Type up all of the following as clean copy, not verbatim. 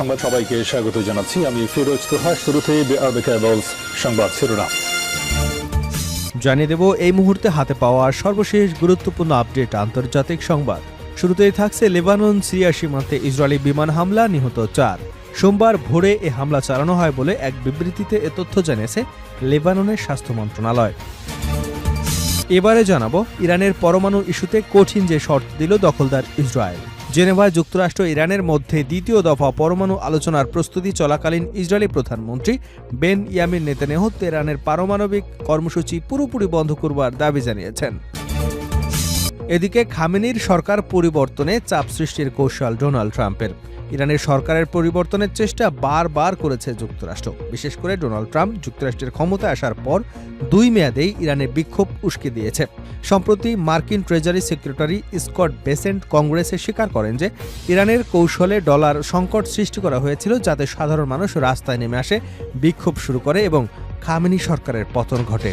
সংবাদ সবাইকে স্বাগত জানাচ্ছি। আমি ফিরোজ তোহা। শুরুতেই সংবাদ শিরোনাম জানিয়ে দেব এই মুহূর্তে হাতে পাওয়া সর্বশেষ গুরুত্বপূর্ণ আপডেট আন্তর্জাতিক সংবাদ। শুরুতেই থাকছে লেবানন সিরিয়া সীমান্তে ইসরায়েলি বিমান হামলা, নিহত 4। সোমবার ভোরে এ হামলা চালানো হয় বলে এক বিবৃতিতে এ তথ্য জানিয়েছে লেবাননের স্বাস্থ্য মন্ত্রণালয়। এবারে জানাবো ইরানের পরমাণু ইস্যুতে কঠিন যে শর্ত দিল দখলদার ইসরায়েল। জেনেভায় যুক্তরাষ্ট্র ইরানের মধ্যে দ্বিতীয় দফা পরমাণু আলোচনার প্রস্তুতি চলাকালীন ইসরায়েলি প্রধানমন্ত্রী বেনয়ামিন নেতানিয়াহু তেহরানের পারমাণবিক কর্মসূচি পুরোপুরি বন্ধ করবার দাবি জানিয়েছেন। এদিকে খামেনির সরকার পরিবর্তনে চাপ সৃষ্টির কৌশল ডোনাল্ড ট্রাম্পের। ইরানের সরকারের পরিবর্তনের চেষ্টা বারবার করেছে যুক্তরাষ্ট্র। বিশেষ করে ডোনাল্ড ট্রাম্প যুক্তরাষ্ট্রের ক্ষমতায় আসার পর 2 মেয়াদেই ইরানের বিক্ষোভ উস্কে দিয়েছে। সম্প্রতি মার্কিন ট্রেজারি সেক্রেটারি স্কট বেসেন্ট কংগ্রেসে স্বীকার করেন যে ইরানের কৌশলে ডলার সংকট সৃষ্টি করা হয়েছিল, যাতে সাধারণ মানুষ রাস্তায় নেমে আসে, বিক্ষোভ শুরু করে এবং খামেনি সরকারের পতন ঘটে।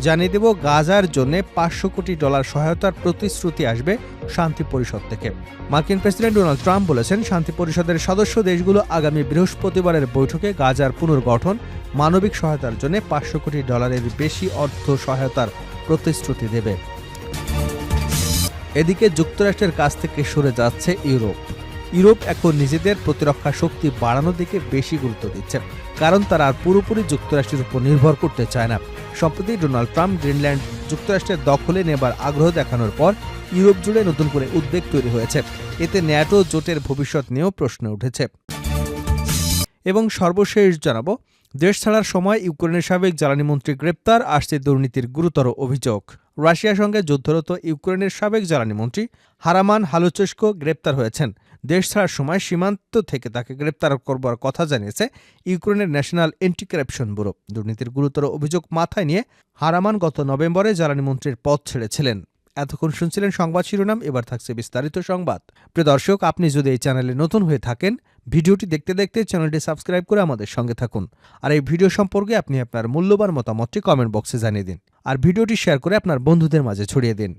জানিয়ে দেব গাজার জন্য $500 কোটি সহায়তার প্রতিশ্রুতি আসবে শান্তি পরিষদ থেকে। মার্কিন প্রেসিডেন্ট ডোনাল্ড ট্রাম্প বলেছেন, শান্তি পরিষদের সদস্য দেশগুলো আগামী বৃহস্পতিবারের বৈঠকে গাজার পুনর্গঠন, মানবিক সহায়তার জন্য $500 কোটি বেশি অর্থ সহায়তার প্রতিশ্রুতি দেবে। এদিকে যুক্তরাষ্ট্রের কাছ থেকে সরে যাচ্ছে ইউরোপ এখন নিজেদের প্রতিরক্ষা শক্তি বাড়ানোর দিকে বেশি গুরুত্ব দিচ্ছে, কারণ তারা আর পুরোপুরি যুক্তরাষ্ট্রের উপর নির্ভর করতে চায় না। সম্প্রতি ডোনাল্ড ট্রাম্প গ্রিনল্যান্ড যুক্তরাষ্ট্রের দখলে নেবার আগ্রহ দেখানোর পর ইউরোপ জুড়ে নতুন করে উদ্বেগ তৈরি হয়েছে। এতে ন্যাটো জোটের ভবিষ্যৎ নিয়েও প্রশ্ন উঠেছে। এবং সর্বশেষ জানাবো, দেশ ছাড়ার সময় ইউক্রেনের সাবেক জ্বালানি মন্ত্রী গ্রেপ্তার, আসছে দুর্নীতির গুরুতর অভিযোগ। রাশিয়ার সঙ্গে যুদ্ধরত ইউক্রেনের সাবেক জ্বালানি মন্ত্রী হারামান হালুচেস্কো গ্রেপ্তার হয়েছেন। দেশ ছাড়ার সময় সীমান্ত থেকে তাকে গ্রেপ্তার করবার কথা জানিয়েছে ইউক্রেনের ন্যাশনাল অ্যান্টি কারাপশন ব্যুরো। দুর্নীতির গুরুতর অভিযোগ মাথায় নিয়ে হারামান গত নভেম্বরে জ্বালানি মন্ত্রীর পদ ছেড়েছিলেন। এতক্ষণ শুনছিলেন সংবাদ শিরোনাম, এবার থাকছে বিস্তারিত সংবাদ। প্রিয় দর্শক, আপনি যদি এই চ্যানেলে নতুন হয়ে থাকেন, ভিডিওটি দেখতে দেখতে চ্যানেলটি সাবস্ক্রাইব করে আমাদের সঙ্গে থাকুন। আর এই ভিডিও সম্পর্কে আপনি আপনার মূল্যবান মতামতটি কমেন্ট বক্সে জানিয়ে দিন, আর ভিডিওটি শেয়ার করে আপনার বন্ধুদের মাঝে ছড়িয়ে দিন।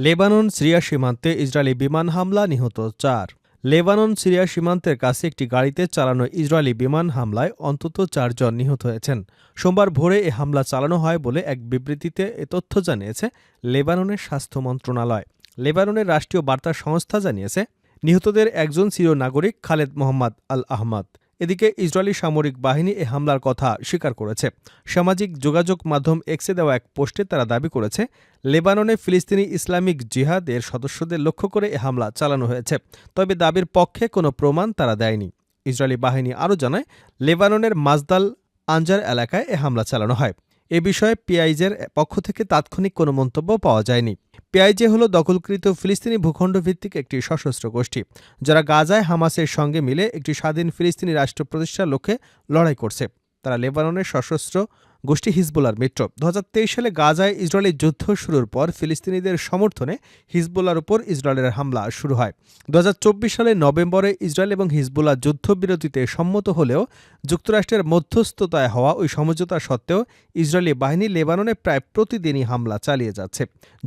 লেবানন সিরিয়া সীমান্তে ইসরায়েলি বিমান হামলা, নিহত 4। লেবানন সিরিয়া সীমান্তের কাছে একটি গাড়িতে চালানো ইসরায়েলি বিমান হামলায় অন্তত 4 জন নিহত হয়েছেন। সোমবার ভোরে এ হামলা চালানো হয় বলে এক বিবৃতিতে এ তথ্য জানিয়েছে লেবাননের স্বাস্থ্য মন্ত্রণালয়। লেবাননের রাষ্ট্রীয় বার্তা সংস্থা জানিয়েছে, নিহতদের একজন সিরীয় নাগরিক খালেদ মোহাম্মদ আল আহমদ। এদিকে ইসরায়েলি সামরিক বাহিনী এ হামলার কথা স্বীকার করেছে। সামাজিক যোগাযোগ মাধ্যম এক্সে দেওয়া এক পোস্টে তারা দাবি করেছে, লেবাননে ফিলিস্তিনি ইসলামিক জিহাদ এর সদস্যদের লক্ষ্য করে এ হামলা চালানো হয়েছে। তবে দাবির পক্ষে কোনো প্রমাণ তারা দেয়নি। ইসরায়েলি বাহিনী আরও জানায়, লেবাননের মাজদাল আনজার এলাকায় এ হামলা চালানো হয়। এ বিষয়ে পিআইজের পক্ষ থেকে তাৎক্ষণিক কোনো মন্তব্য পাওয়া যায়নি। পিআইজে হল দখলকৃত ফিলিস্তিনি ভূখণ্ডভিত্তিক একটি সশস্ত্র গোষ্ঠী, যারা গাজায় হামাসের সঙ্গে মিলে একটি স্বাধীন ফিলিস্তিনি রাষ্ট্র প্রতিষ্ঠার লক্ষ্যে লড়াই করছে। তারা লেবাননের সশস্ত্র গোষ্ঠী হিজবুল্লাহর মিত্র। 2023 সালে গাজায় ইসরায়েলের যুদ্ধ শুরুর পর ফিলিস্তিনিদের সমর্থনে হিজবুল্লাহর উপর ইসরায়েলের হামলা শুরু হয়। 2024 সালের নভেম্বরে ইসরায়েল এবং হিজবুল্লাহ যুদ্ধবিরতিতে সম্মত হলেও যুক্তরাষ্ট্রের মধ্যস্থতায় হওয়া ওই সমঝোতা সত্ত্বেও ইসরায়েলি বাহিনী লেবাননে প্রায় প্রতিদিনই হামলা চালিয়ে যাচ্ছে।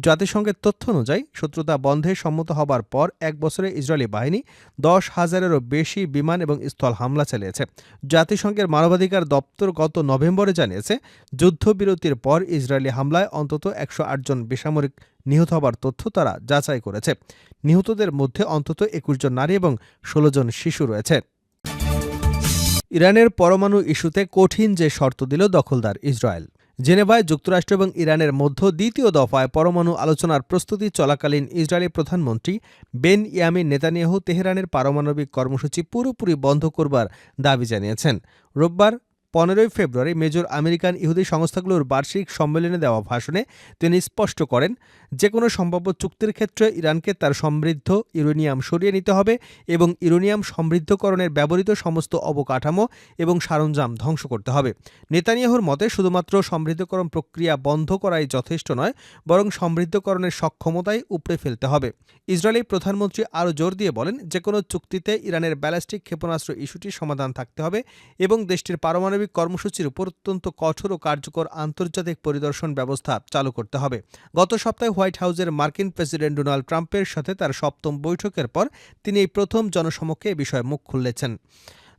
জাতিসংঘের তথ্য অনুযায়ী শত্রুতা বন্ধে সম্মত হবার পর 1 বছরে ইসরায়েলি বাহিনী 10,000-এরও বেশি বিমান এবং স্থল হামলা চালিয়েছে। জাতিসংঘের মানবাধিকার দপ্তর গত নভেম্বরে জানিয়েছে, যুদ্ধবিরতির পর ইসরায়েলি হামলায় অন্তত 108 জন বেসামরিক নিহত হবার তথ্য তারা যাচাই করেছে। নিহতদের মধ্যে অন্তত 21 জন নারী এবং 16 জন শিশু রয়েছে। ইরানের পরমাণু ইস্যুতে কঠিন যে শর্ত দিল দখলদার ইসরায়েল। জেনেভায় যুক্তরাষ্ট্র এবং ইরানের মধ্যে দ্বিতীয় দফায় পরমাণু আলোচনার প্রস্তুতি চলাকালীন ইসরায়েলি প্রধানমন্ত্রী বেনয়ামিন নেতানিয়াহু তেহরানের পারমাণবিক কর্মসূচি পুরোপুরি বন্ধ করবার দাবি জানিয়েছেন। রোববার 15 ফেব্রুয়ারি মেজর আমেরিকান ইহুদি সংস্থাগুলোর বার্ষিক সম্মেলনে দেওয়া ভাষণে তিনি স্পষ্ট করেন, যে কোনো সম্ভাব্য চুক্তির ক্ষেত্রে ইরানকে তার সমৃদ্ধ ইউরেনিয়াম সরিয়ে নিতে হবে এবং ইউরেনিয়াম সমৃদ্ধকরণের ব্যবহৃত সমস্ত অবকাঠামো এবং সরঞ্জাম ধ্বংস করতে হবে। নেতানিয়াহুর মতে শুধুমাত্র সমৃদ্ধকরণ প্রক্রিয়া বন্ধ করাই যথেষ্ট নয়, বরং সমৃদ্ধকরণের সক্ষমতাই উপড়ে ফেলতে হবে। ইসরায়েলি প্রধানমন্ত্রী আরও জোর দিয়ে বলেন, যে কোনো চুক্তিতে ইরানের ব্যালিস্টিক ক্ষেপণাস্ত্র ইস্যুটির সমাধান থাকতে হবে এবং দেশটির পারমাণবিক পারমাণবিক কর্মসূচির উপর অত্যন্ত কঠোর ও কার্যকর আন্তর্জাতিক পরিদর্শন ব্যবস্থা চালু করতে হবে। গত সপ্তাহে হোয়াইট হাউসের মার্কিন প্রেসিডেন্ট ডোনাল্ড ট্রাম্পের সাথে তার ৭ম বৈঠকের পর তিনি এই প্রথম জনসমক্ষে এ বিষয়ে মুখ খুলেছেন।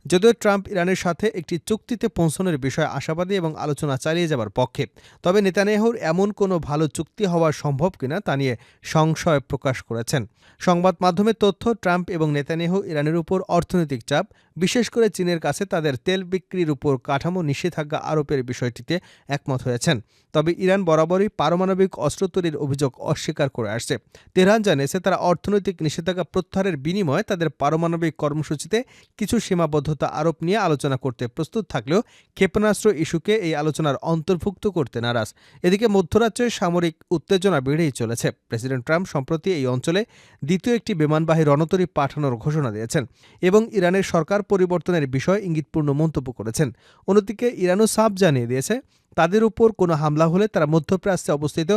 যদিও ট্রাম্প ইরানের সাথে একটি চুক্তিতে পৌঁছানোর বিষয়ে আশাবাদী এবং আলোচনা চালিয়ে যাবার পক্ষে, তবে নেতানিয়াহুর এমন কোনো ভালো চুক্তি হওয়া সম্ভব কিনা তা নিয়ে সংশয় প্রকাশ করেছেন। সংবাদ মাধ্যমের তথ্য, ট্রাম্প এবং নেতানিয়াহু ইরানের উপর অর্থনৈতিক চাপ, বিশেষ করে চীনের কাছে তাদের তেল বিক্রির উপর কাঠামো নিষেধাজ্ঞা আরোপের বিষয়টিতে একমত হয়েছেন। তবে ইরান বরাবরই পারমাণবিক অস্ত্র তৈরির অভিযোগ অস্বীকার করে আসছে। তেহরান জানিয়েছে তারা অর্থনৈতিক নিষেধাজ্ঞা প্রত্যাহারের বিনিময়ে তাদের পারমাণবিক কর্মসূচিতে কিছু সীমাবদ্ধতা আরোপ নিয়ে আলোচনা করতে প্রস্তুত থাকলেও ক্ষেপণাস্ত্র ইস্যুকে এই আলোচনার অন্তর্ভুক্ত করতে নারাজ। এদিকে মধ্যপ্রাচ্যে সামরিক উত্তেজনা বেড়েই চলেছে। প্রেসিডেন্ট ট্রাম্প সম্প্রতি এই অঞ্চলে দ্বিতীয় একটি বিমানবাহী রণতরী পাঠানোর ঘোষণা দিয়েছেন এবং ইরানের সরকার পরিবর্তনের বিষয়ে ইঙ্গিতপূর্ণ মন্তব্য করেছেন। অন্যদিকে ইরানও সাফ জানিয়ে দিয়েছে তাদের উপর কোনো হামলা হলে তারা মধ্যপ্রাচ্যে অবস্থিত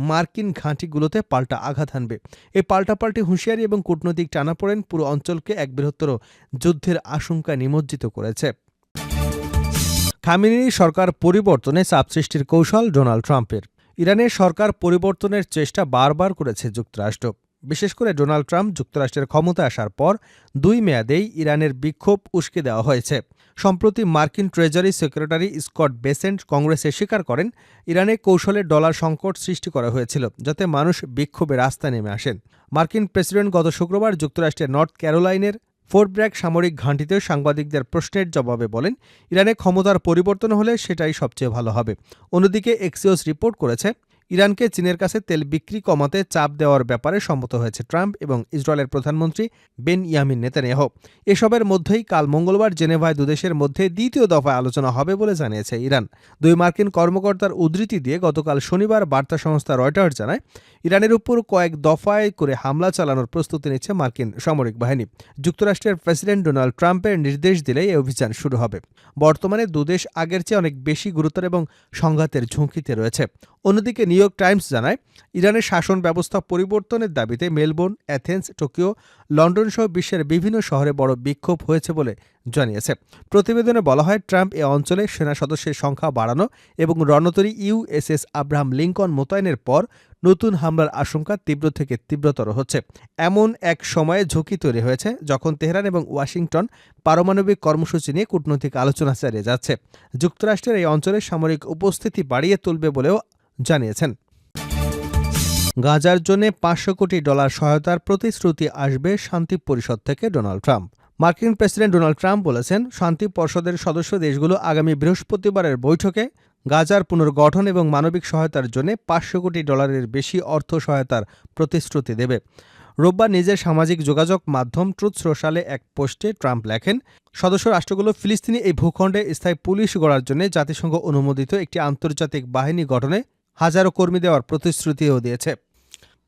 মার্কিন ঘাঁটিগুলোতে পাল্টা আঘাত হানবে। এই পাল্টাপাল্টি হুঁশিয়ারি এবং কূটনৈতিক টানাপোড়েন পুরো অঞ্চলকে এক বৃহত্তর যুদ্ধের আশঙ্কা নিমজ্জিত করেছে। খামেনেয়ি সরকার পরিবর্তনে চাপ সৃষ্টির কৌশল ডোনাল্ড ট্রাম্পের। ইরানের সরকার পরিবর্তনের চেষ্টা বারবার করেছে যুক্তরাষ্ট্র। বিশেষ করে ডোনাল্ড ট্রাম্প যুক্তরাষ্ট্রের ক্ষমতায় আসার পর ২ মেয়াদেই ইরানের বিক্ষোভ উস্কে দেওয়া হয়েছে। সম্প্রতি মার্কিন ট্রেজারি সেক্রেটারি স্কট বেসেন্ট কংগ্রেসে স্বীকার করেন ইরানে কৌশলে ডলার সংকট সৃষ্টি করা হয়েছিল যাতে মানুষ বিক্ষোভে রাস্তায় নেমে আসেন। মার্কিন প্রেসিডেন্ট গত শুক্রবার যুক্তরাষ্ট্রের নর্থ ক্যারোলাইনের ফোর্ট ব্র্যাগ সামরিক ঘাঁটিতে সাংবাদিকদের প্রশ্নের জবাবে বলেন, ইরানে ক্ষমতার পরিবর্তন হলে সেটাই সবচেয়ে ভালো হবে। অন্যদিকে এক্সিওস রিপোর্ট করেছে ইরানকে চীনের কাছে তেল বিক্রি কমাতে চাপ দেওয়ার ব্যাপারে সম্মত হয়েছে ট্রাম্প এবং ইসরায়েলের প্রধানমন্ত্রী বেনয়ামিন নেতানিয়াহু। এসবের মধ্যেই কাল মঙ্গলবার জেনেভায় দুদেশের মধ্যে দ্বিতীয় দফায় আলোচনা হবে বলে জানিয়েছে ইরান। ২ মার্কিন কর্মকর্তার উদ্ধৃতি দিয়ে গতকাল শনিবার বার্তা সংস্থা রয়টার্স জানায়, ইরানের উপর কয়েক দফায় করে হামলা চালানোর প্রস্তুতি নিচ্ছে মার্কিন সামরিক বাহিনী। যুক্তরাষ্ট্রের প্রেসিডেন্ট ডোনাল্ড ট্রাম্পের নির্দেশ দিলেই এই অভিযান শুরু হবে। বর্তমানে দুদেশ আগের চেয়ে অনেক বেশি গুরুতর এবং সংঘাতের ঝুঁকিতে রয়েছে। অন্যদিকে নিউ ইয়র্ক টাইমস জানায়, ইরানের শাসন ব্যবস্থা পরিবর্তনের দাবিতে মেলবোর্ন, অ্যাথেন্স, টোকিও, লন্ডন সহ বিশ্বের বিভিন্ন শহরে বড় বিক্ষোভ হয়েছে বলে জানিয়েছে। প্রতিবেদনে বলা হয়, ট্রাম্প এ অঞ্চলে সেনা সদস্যের সংখ্যা বাড়ানো এবং রণতরী ইউএসএস আব্রাহাম লিঙ্কন মোতায়েনের পর নতুন হামলার আশঙ্কা তীব্র থেকে তীব্রতর হচ্ছে। এমন এক সময়ে ঝুঁকি তৈরি হয়েছে যখন তেহরান এবং ওয়াশিংটন পারমাণবিক কর্মসূচি নিয়ে কূটনৈতিক আলোচনা চালিয়ে যাচ্ছে। যুক্তরাষ্ট্রের এই অঞ্চলে সামরিক উপস্থিতি বাড়িয়ে তুলবে বলেও জানিয়েছেন। গাজার জন্য $500 কোটি সহায়তার প্রতিশ্রুতি আসবে শান্তি পরিষদ থেকে ডোনাল্ড ট্রাম্প। মার্কিন প্রেসিডেন্ট ডোনাল্ড ট্রাম্প বলেছেন, শান্তি পরিষদের সদস্য দেশগুলো আগামী বৃহস্পতিবারের বৈঠকে গাজার পুনর্গঠন এবং মানবিক সহায়তার জন্য $500 কোটি বেশি অর্থ সহায়তার প্রতিশ্রুতি দেবে। রোববার নিজের সামাজিক যোগাযোগ মাধ্যম ট্রুথ সোশ্যালে এক পোস্টে ট্রাম্প লেখেন, সদস্য রাষ্ট্রগুলো ফিলিস্তিনি এই ভূখণ্ডে স্থায়ী পুলিশ গড়ার জন্য জাতিসংঘ অনুমোদিত একটি আন্তর্জাতিক বাহিনী গঠনে হাজারো কর্মী দেওয়ার প্রতিশ্রুতিও দিয়েছে।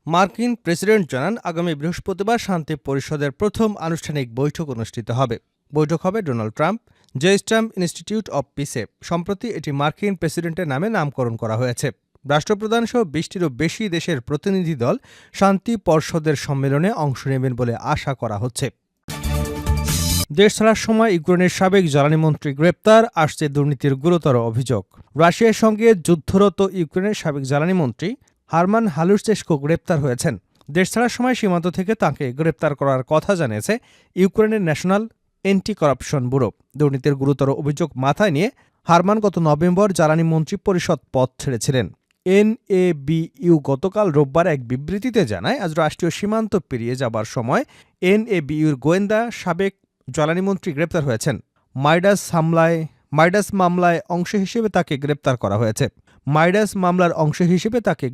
মার্কিন প্রেসিডেন্ট জানান, আগামী বৃহস্পতিবার শান্তি পরিষদের প্রথম আনুষ্ঠানিক বৈঠক অনুষ্ঠিত হবে। বৈঠক হবে ডোনাল্ড ট্রাম্প জেস্টাম ইনস্টিটিউট অব পিসে। সম্প্রতি এটি মার্কিন প্রেসিডেন্টের নামে নামকরণ করা হয়েছে। রাষ্ট্রপ্রধান সহ 20টিরও বেশি দেশের প্রতিনিধি দল শান্তি পর্ষদের সম্মেলনে অংশ নেবেন বলে আশা করা হচ্ছে। দেশ ছাড়ার সময় ইউক্রেনের সাবেক জ্বালানি মন্ত্রী গ্রেপ্তার, আসছে দুর্নীতির গুরুতর অভিযোগ। রাশিয়ার সঙ্গে যুদ্ধরত ইউক্রেনের সাবেক জ্বালানি মন্ত্রী হারমান হালুসচেস্কো গ্রেপ্তার হয়েছেন। দেশ ছাড়ার সময় সীমান্ত থেকে তাঁকে গ্রেপ্তার করার কথা জানিয়েছে ইউক্রেনের ন্যাশনাল অ্যান্টি করাপশন ব্যুরো। দুর্নীতির গুরুতর অভিযোগ মাথায় নিয়ে হারমান গত নভেম্বর জ্বালানি মন্ত্রী পরিষদ পদ ছেড়েছিলেন। এনএবিইউ গতকাল রোববার এক বিবৃতিতে জানায়, আজ রাষ্ট্রীয় সীমান্ত পেরিয়ে যাবার সময় এনএবিইউর গোয়েন্দা সাবেক জ্বালানি মন্ত্রী গ্রেপ্তার হয়েছেন। মাইডাস মামলায় অংশ হিসেবে তাকে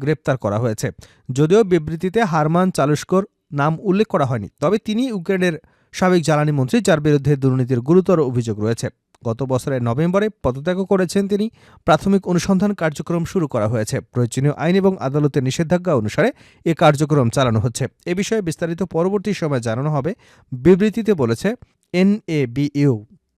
গ্রেপ্তার করা হয়েছে। যদিও বিবৃতিতে হারমান চালুস্কোর নাম উল্লেখ করা হয়নি, তবে তিনি ইউক্রেনের সাবেক জ্বালানি মন্ত্রী যার বিরুদ্ধে দুর্নীতির গুরুতর অভিযোগ রয়েছে। গত বছরের নভেম্বরে পদত্যাগ করেছেন তিনি। প্রাথমিক অনুসন্ধান কার্যক্রম শুরু করা হয়েছে। প্রয়োজনীয় আইন এবং আদালতের নিষেধাজ্ঞা অনুসারে এ কার্যক্রম চালানো হচ্ছে। এ বিষয়ে বিস্তারিত পরবর্তী সময়ে জানানো হবে, বিবৃতিতে বলেছে এনএবিইউ।